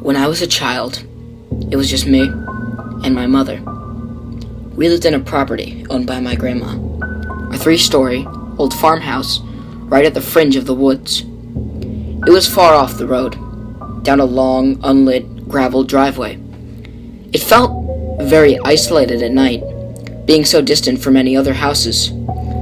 When I was a child, it was just me and my mother. We lived in a property owned by my grandma, a 3-story old farmhouse right at the fringe of the woods. It was far off the road, down a long, unlit gravel driveway. It felt very isolated at night, being so distant from any other houses,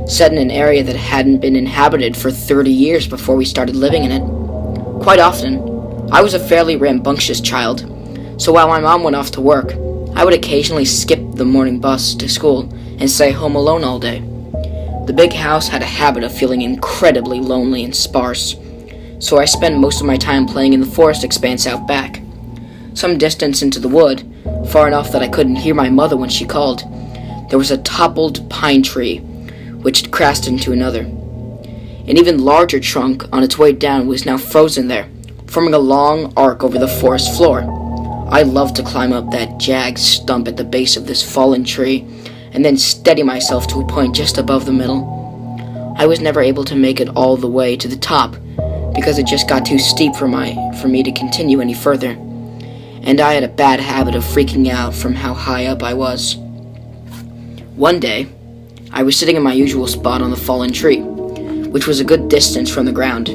set in an area that hadn't been inhabited for 30 years before we started living in it. Quite often, I was a fairly rambunctious child, so while my mom went off to work, I would occasionally skip the morning bus to school and stay home alone all day. The big house had a habit of feeling incredibly lonely and sparse, so I spent most of my time playing in the forest expanse out back. Some distance into the wood, far enough that I couldn't hear my mother when she called, there was a toppled pine tree, which had crashed into another. An even larger trunk on its way down was now frozen there, forming a long arc over the forest floor. I loved to climb up that jagged stump at the base of this fallen tree, and then steady myself to a point just above the middle. I was never able to make it all the way to the top, because it just got too steep for me to continue any further, and I had a bad habit of freaking out from how high up I was. One day, I was sitting in my usual spot on the fallen tree, which was a good distance from the ground,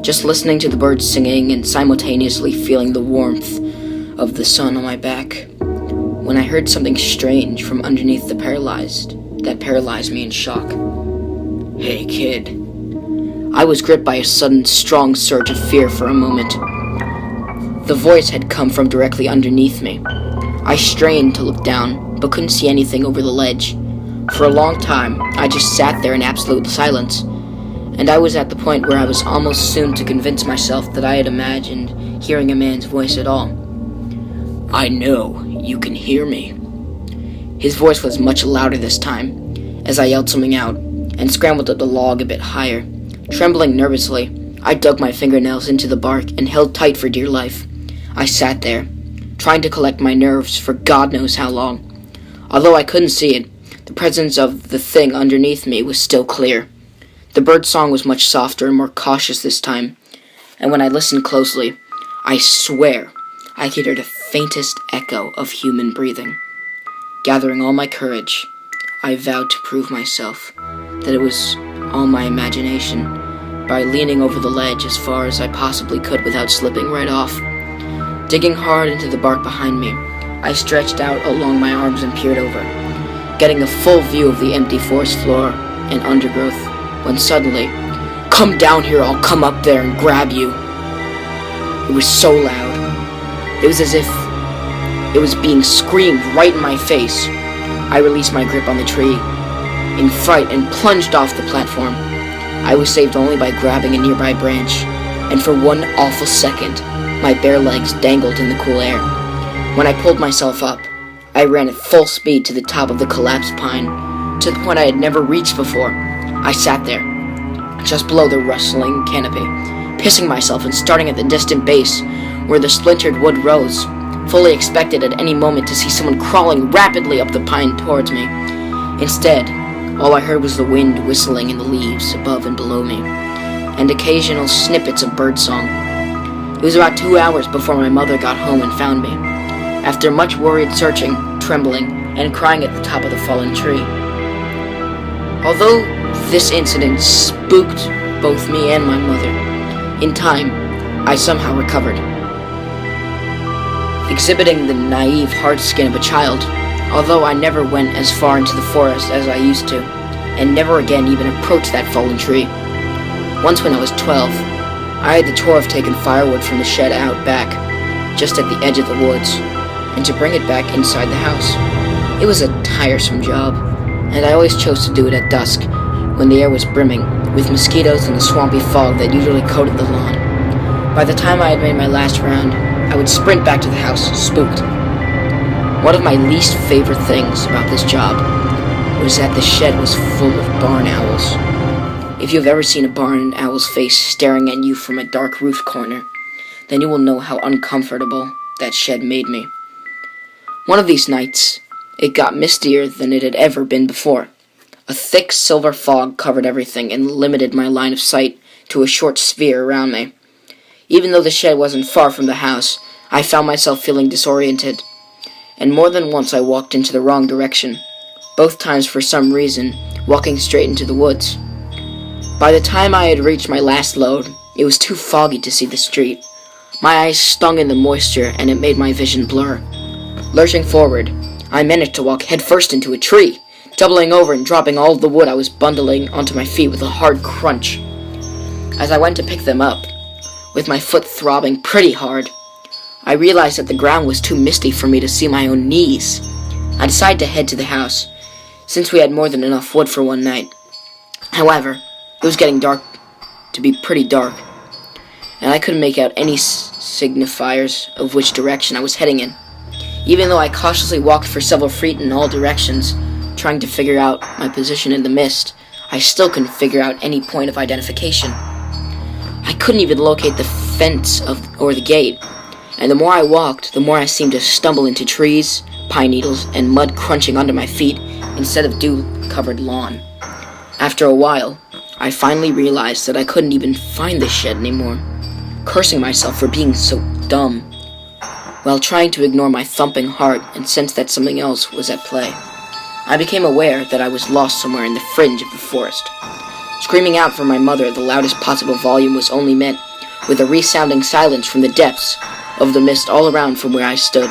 just listening to the birds singing and simultaneously feeling the warmth of the sun on my back, when I heard something strange from underneath that paralyzed me in shock. "Hey, kid." I was gripped by a sudden, strong surge of fear for a moment. The voice had come from directly underneath me. I strained to look down, but couldn't see anything over the ledge. For a long time, I just sat there in absolute silence, and I was at the point where I was almost soon to convince myself that I had imagined hearing a man's voice at all. "I know you can hear me." His voice was much louder this time, as I yelled something out, and scrambled up the log a bit higher. Trembling nervously, I dug my fingernails into the bark and held tight for dear life. I sat there, trying to collect my nerves for God knows how long. Although I couldn't see it, the presence of the thing underneath me was still clear. The bird song was much softer and more cautious this time, and when I listened closely, I swear I could hear the faintest echo of human breathing. Gathering all my courage, I vowed to prove myself that it was all my imagination by leaning over the ledge as far as I possibly could without slipping right off. Digging hard into the bark behind me, I stretched out along my arms and peered over, getting a full view of the empty forest floor and undergrowth, when suddenly, "Come down here, I'll come up there and grab you." It was so loud. It was as if it was being screamed right in my face. I released my grip on the tree in fright and plunged off the platform. I was saved only by grabbing a nearby branch, and for one awful second, my bare legs dangled in the cool air. When I pulled myself up, I ran at full speed to the top of the collapsed pine, to the point I had never reached before. I sat there, just below the rustling canopy, pissing myself and starting at the distant base, where the splintered wood rose, fully expected at any moment to see someone crawling rapidly up the pine towards me. Instead, all I heard was the wind whistling in the leaves above and below me, and occasional snippets of birdsong. It was about 2 hours before my mother got home and found me, after much worried searching, trembling, and crying at the top of the fallen tree. Although this incident spooked both me and my mother, in time, I somehow recovered. Exhibiting the naive hard skin of a child, although I never went as far into the forest as I used to, and never again even approached that fallen tree. Once when I was 12, I had the chore of taking firewood from the shed out back, just at the edge of the woods, and to bring it back inside the house. It was a tiresome job, and I always chose to do it at dusk, when the air was brimming with mosquitoes and the swampy fog that usually coated the lawn. By the time I had made my last round, I would sprint back to the house, spooked. One of my least favorite things about this job was that the shed was full of barn owls. If you've ever seen a barn owl's face staring at you from a dark roof corner, then you will know how uncomfortable that shed made me. One of these nights, it got mistier than it had ever been before. A thick silver fog covered everything and limited my line of sight to a short sphere around me. Even though the shed wasn't far from the house, I found myself feeling disoriented, and more than once I walked into the wrong direction, both times for some reason walking straight into the woods. By the time I had reached my last load, it was too foggy to see the street. My eyes stung in the moisture, and it made my vision blur. Lurching forward, I managed to walk headfirst into a tree, doubling over and dropping all of the wood I was bundling onto my feet with a hard crunch. As I went to pick them up, with my foot throbbing pretty hard, I realized that the ground was too misty for me to see my own knees. I decided to head to the house, since we had more than enough wood for one night. However, it was getting pretty dark, and I couldn't make out any signifiers of which direction I was heading in. Even though I cautiously walked for several feet in all directions, trying to figure out my position in the mist, I still couldn't figure out any point of identification. I couldn't even locate the fence or the gate, and the more I walked, the more I seemed to stumble into trees, pine needles, and mud crunching under my feet instead of dew-covered lawn. After a while, I finally realized that I couldn't even find the shed anymore, cursing myself for being so dumb, while trying to ignore my thumping heart and sense that something else was at play. I became aware that I was lost somewhere in the fringe of the forest. Screaming out for my mother at the loudest possible volume was only met with a resounding silence from the depths of the mist all around from where I stood,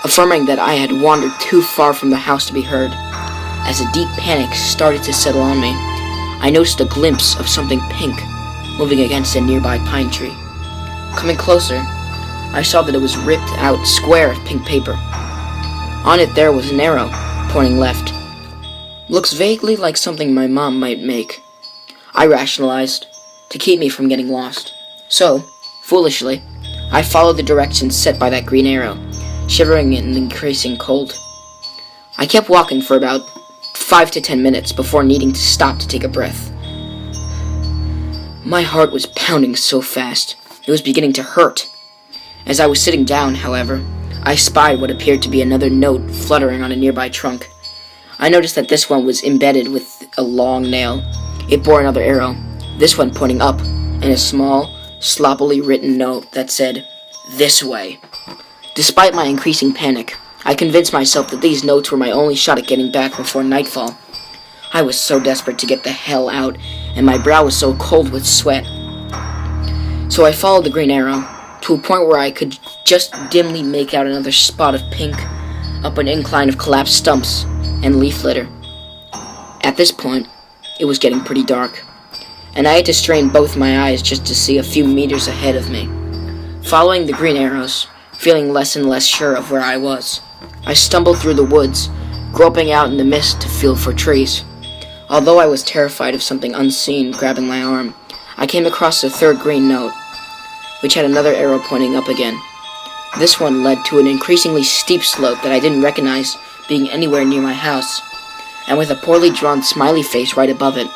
affirming that I had wandered too far from the house to be heard. As a deep panic started to settle on me, I noticed a glimpse of something pink moving against a nearby pine tree. Coming closer, I saw that it was ripped out square of pink paper. On it there was an arrow, pointing left. Looks vaguely like something my mom might make, I rationalized, to keep me from getting lost. So, foolishly, I followed the directions set by that green arrow, shivering in the increasing cold. I kept walking for about 5 to 10 minutes before needing to stop to take a breath. My heart was pounding so fast, it was beginning to hurt. As I was sitting down, however, I spied what appeared to be another note fluttering on a nearby trunk. I noticed that this one was embedded with a long nail. It bore another arrow, this one pointing up, and a small, sloppily written note that said, "This way." Despite my increasing panic, I convinced myself that these notes were my only shot at getting back before nightfall. I was so desperate to get the hell out, and my brow was so cold with sweat. So I followed the green arrow, to a point where I could just dimly make out another spot of pink, up an incline of collapsed stumps and leaf litter. At this point, it was getting pretty dark, and I had to strain both my eyes just to see a few meters ahead of me. Following the green arrows, feeling less and less sure of where I was, I stumbled through the woods, groping out in the mist to feel for trees. Although I was terrified of something unseen grabbing my arm, I came across the third green note, which had another arrow pointing up again. This one led to an increasingly steep slope that I didn't recognize being anywhere near my house, and with a poorly drawn smiley face right above it.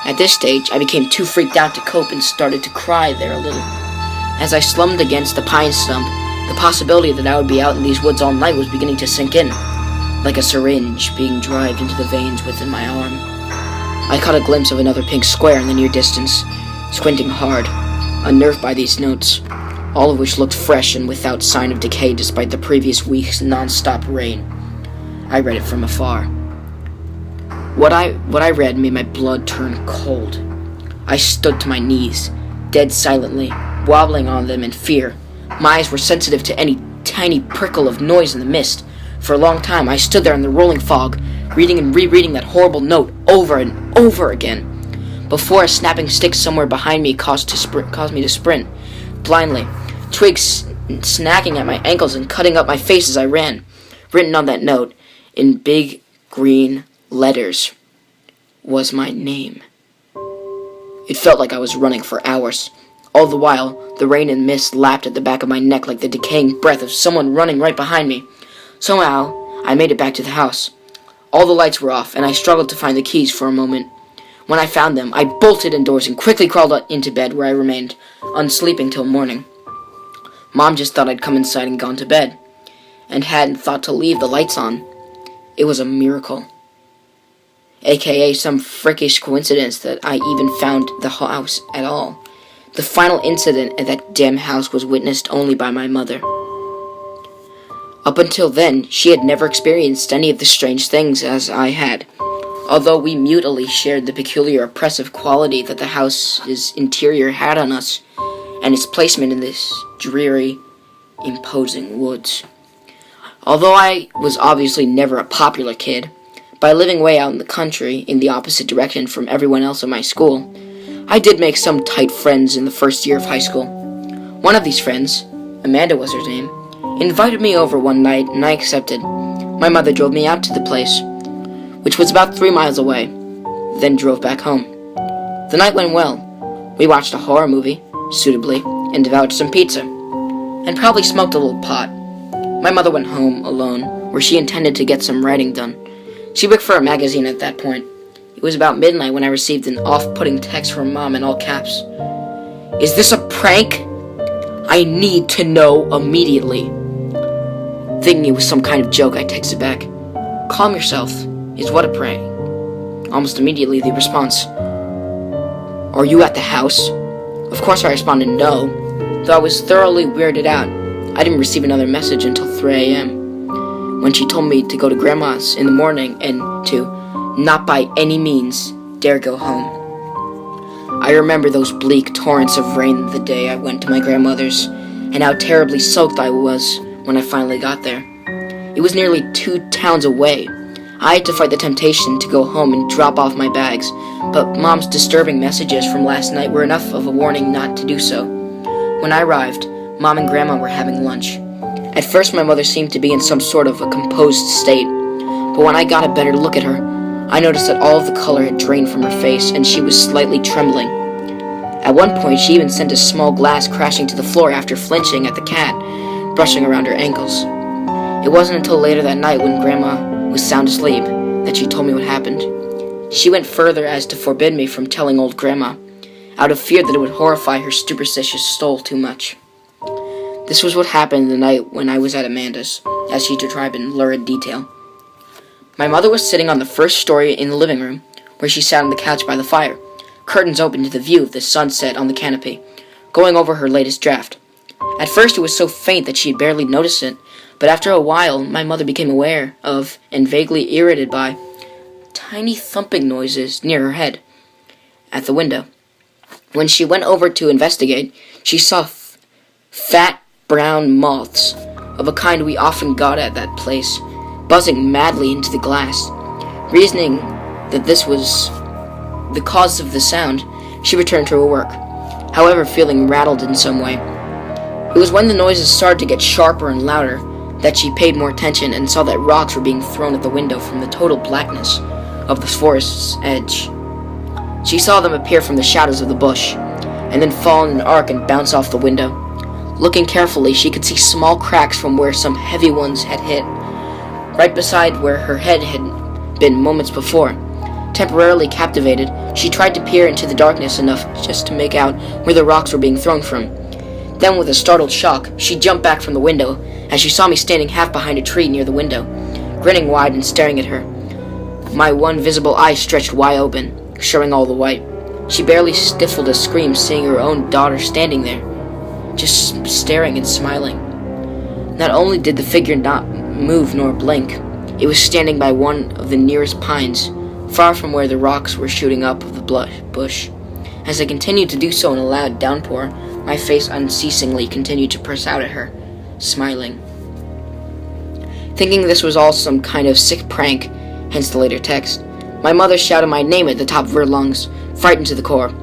At this stage, I became too freaked out to cope and started to cry there a little. As I slumped against the pine stump, the possibility that I would be out in these woods all night was beginning to sink in, like a syringe being driven into the veins within my arm. I caught a glimpse of another pink square in the near distance, squinting hard, unnerved by these notes, all of which looked fresh and without sign of decay despite the previous week's non-stop rain. I read it from afar. What I read made my blood turn cold. I stood to my knees, dead silently, wobbling on them in fear. My eyes were sensitive to any tiny prickle of noise in the mist. For a long time, I stood there in the rolling fog, reading and rereading that horrible note over and over again, before a snapping stick somewhere behind me caused me to sprint, blindly, twigs snagging at my ankles and cutting up my face as I ran. Written on that note, in big green letters, was my name. It felt like I was running for hours. All the while, the rain and mist lapped at the back of my neck like the decaying breath of someone running right behind me. Somehow, I made it back to the house. All the lights were off, and I struggled to find the keys for a moment. When I found them, I bolted indoors and quickly crawled into bed, where I remained, unsleeping till morning. Mom just thought I'd come inside and gone to bed, and hadn't thought to leave the lights on. It was a miracle. AKA some frickish coincidence that I even found the house at all. The final incident at that damn house was witnessed only by my mother. Up until then, she had never experienced any of the strange things as I had, although we mutually shared the peculiar oppressive quality that the house's interior had on us, and its placement in this dreary, imposing woods. Although I was obviously never a popular kid, by living way out in the country, in the opposite direction from everyone else in my school, I did make some tight friends in the first year of high school. One of these friends, Amanda was her name, invited me over one night, and I accepted. My mother drove me out to the place, which was about 3 miles away, then drove back home. The night went well. We watched a horror movie, suitably, and devoured some pizza, and probably smoked a little pot. My mother went home alone, where she intended to get some writing done. She worked for a magazine at that point. It was about midnight when I received an off-putting text from Mom in all caps. "Is this a prank? I need to know immediately." Thinking it was some kind of joke, I texted back, "Calm yourself. Is what a prank?" Almost immediately, the response, "Are you at the house?" Of course I responded no, though I was thoroughly weirded out. I didn't receive another message until 3 a.m., when she told me to go to Grandma's in the morning and to not by any means dare go home. I remember those bleak torrents of rain the day I went to my grandmother's, and how terribly soaked I was when I finally got there. It was nearly 2 towns away. I had to fight the temptation to go home and drop off my bags, but Mom's disturbing messages from last night were enough of a warning not to do so. When I arrived, Mom and Grandma were having lunch. At first, my mother seemed to be in some sort of a composed state, but when I got a better look at her, I noticed that all of the color had drained from her face, and she was slightly trembling. At one point, she even sent a small glass crashing to the floor after flinching at the cat brushing around her ankles. It wasn't until later that night, when Grandma was sound asleep, that she told me what happened. She went further as to forbid me from telling old Grandma, out of fear that it would horrify her superstitious soul too much. This was what happened the night when I was at Amanda's, as she described in lurid detail. My mother was sitting on the first story in the living room, where she sat on the couch by the fire, curtains open to the view of the sunset on the canopy, going over her latest draft. At first it was so faint that she had barely noticed it, but after a while my mother became aware of, and vaguely irritated by, tiny thumping noises near her head, at the window. When she went over to investigate, she saw fat brown moths, of a kind we often got at that place, buzzing madly into the glass. Reasoning that this was the cause of the sound, she returned to her work, however feeling rattled in some way. It was when the noises started to get sharper and louder that she paid more attention and saw that rocks were being thrown at the window from the total blackness of the forest's edge. She saw them appear from the shadows of the bush, and then fall in an arc and bounce off the window. Looking carefully, she could see small cracks from where some heavy ones had hit, right beside where her head had been moments before. Temporarily captivated, she tried to peer into the darkness enough just to make out where the rocks were being thrown from. Then, with a startled shock, she jumped back from the window as she saw me standing half behind a tree near the window, grinning wide and staring at her. My one visible eye stretched wide open, showing all the white. She barely stifled a scream seeing her own daughter standing there, just staring and smiling. Not only did the figure not move nor blink, it was standing by one of the nearest pines, far from where the rocks were shooting up of the bush. As I continued to do so in a loud downpour, my face unceasingly continued to press out at her, smiling. Thinking this was all some kind of sick prank, hence the later text, my mother shouted my name at the top of her lungs, frightened to the core.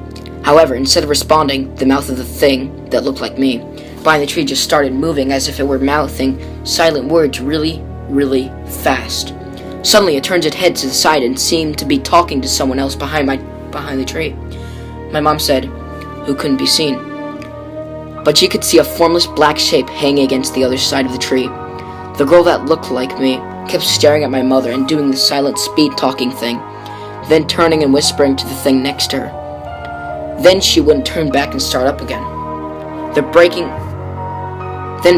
However, instead of responding, the mouth of the thing that looked like me behind the tree just started moving as if it were mouthing silent words really, really fast. Suddenly, it turned its head to the side and seemed to be talking to someone else behind the tree. My mom said, who couldn't be seen, but she could see a formless black shape hanging against the other side of the tree. The girl that looked like me kept staring at my mother and doing the silent speed-talking thing, then turning and whispering to the thing next to her. Then she wouldn't turn back and start up again. Then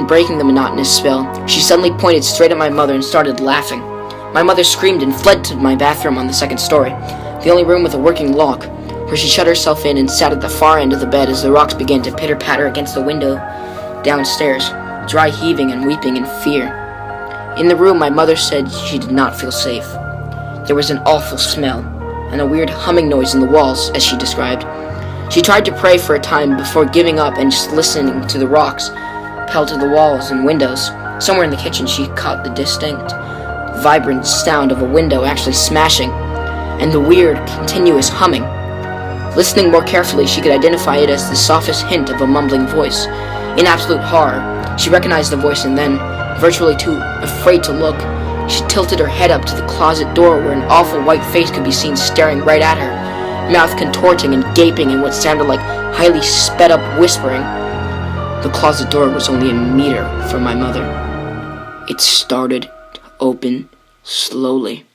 breaking the monotonous spell, she suddenly pointed straight at my mother and started laughing. My mother screamed and fled to my bathroom on the second story, the only room with a working lock. Her where she shut herself in and sat at the far end of the bed as the rocks began to pitter-patter against the window downstairs, dry heaving and weeping in fear. In the room, my mother said she did not feel safe. There was an awful smell, and a weird humming noise in the walls, as she described. She tried to pray for a time before giving up and just listening to the rocks pelt to the walls and windows. Somewhere in the kitchen, she caught the distinct, vibrant sound of a window actually smashing, and the weird, continuous humming. Listening more carefully, she could identify it as the softest hint of a mumbling voice. In absolute horror, she recognized the voice and then, virtually too afraid to look, she tilted her head up to the closet door where an awful white face could be seen staring right at her, mouth contorting and gaping in what sounded like highly sped-up whispering. The closet door was only a meter from my mother. It started to open slowly.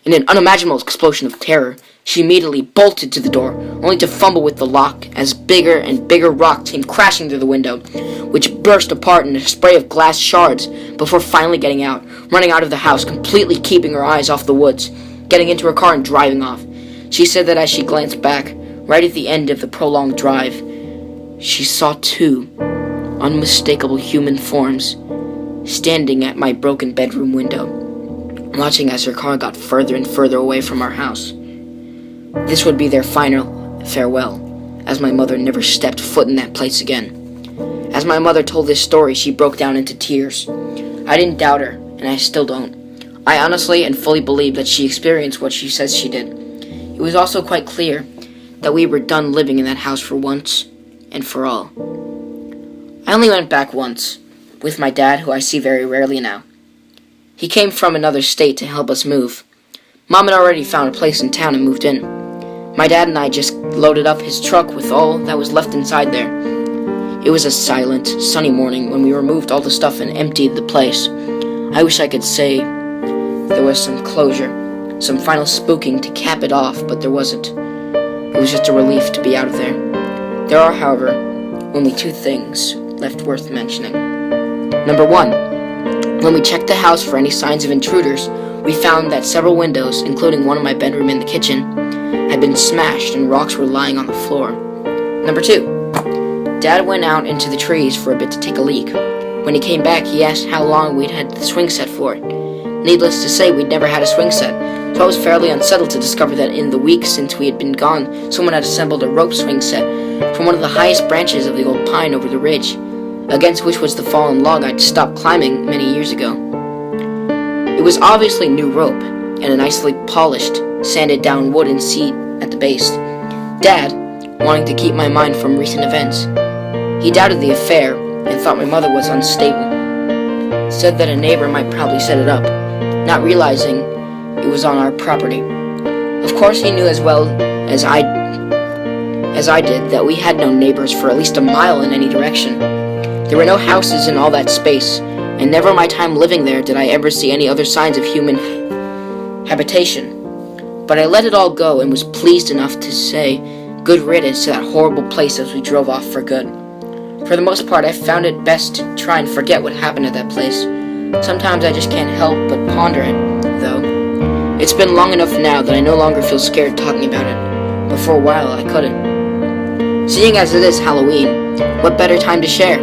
In an unimaginable explosion of terror, she immediately bolted to the door, only to fumble with the lock as bigger and bigger rocks came crashing through the window, which burst apart in a spray of glass shards before finally getting out, running out of the house, completely keeping her eyes off the woods, getting into her car and driving off. She said that as she glanced back, right at the end of the prolonged drive, she saw two unmistakable human forms standing at my broken bedroom window, watching as her car got further and further away from our house. This would be their final farewell, as my mother never stepped foot in that place again. As my mother told this story, she broke down into tears. I didn't doubt her, and I still don't. I honestly and fully believe that she experienced what she says she did. It was also quite clear that we were done living in that house for once and for all. I only went back once, with my dad, who I see very rarely now. He came from another state to help us move. Mom had already found a place in town and moved in. My dad and I just loaded up his truck with all that was left inside there. It was a silent, sunny morning when we removed all the stuff and emptied the place. I wish I could say there was some closure, some final spooking to cap it off, but there wasn't. It was just a relief to be out of there. There are, however, only two things left worth mentioning. Number one, when we checked the house for any signs of intruders, we found that several windows, including one in my bedroom and the kitchen, had been smashed and rocks were lying on the floor. Number two, Dad went out into the trees for a bit to take a leak. When he came back, he asked how long we'd had the swing set for it. Needless to say, we'd never had a swing set, so I was fairly unsettled to discover that in the week since we had been gone, someone had assembled a rope swing set from one of the highest branches of the old pine over the ridge, against which was the fallen log I'd stopped climbing many years ago. It was obviously new rope, and a nicely polished, sanded down wooden seat at the base. Dad, wanting to keep my mind from recent events, he doubted the affair and thought my mother was unstable. Said that a neighbor might probably set it up, not realizing it was on our property. Of course he knew as well as I did that we had no neighbors for at least a mile in any direction. There were no houses in all that space, and never in my time living there did I ever see any other signs of human habitation. But I let it all go and was pleased enough to say good riddance to that horrible place as we drove off for good. For the most part, I found it best to try and forget what happened at that place. Sometimes I just can't help but ponder it, though. It's been long enough now that I no longer feel scared talking about it, but for a while I couldn't. Seeing as it is Halloween, what better time to share?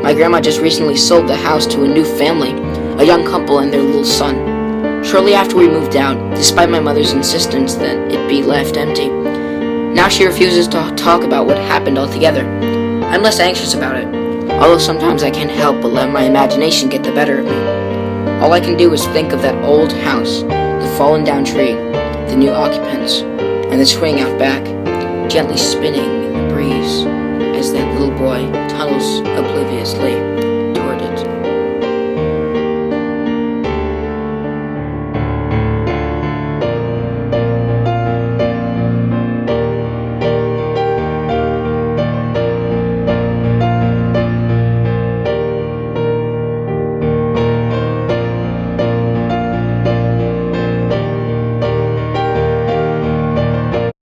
My grandma just recently sold the house to a new family, a young couple and their little son. Shortly after we moved out, despite my mother's insistence that it be left empty. Now she refuses to talk about what happened altogether. I'm less anxious about it, although sometimes I can't help but let my imagination get the better of me. All I can do is think of that old house, the fallen down tree, the new occupants, and the swing out back, gently spinning in the breeze as that little boy tunnels obliviously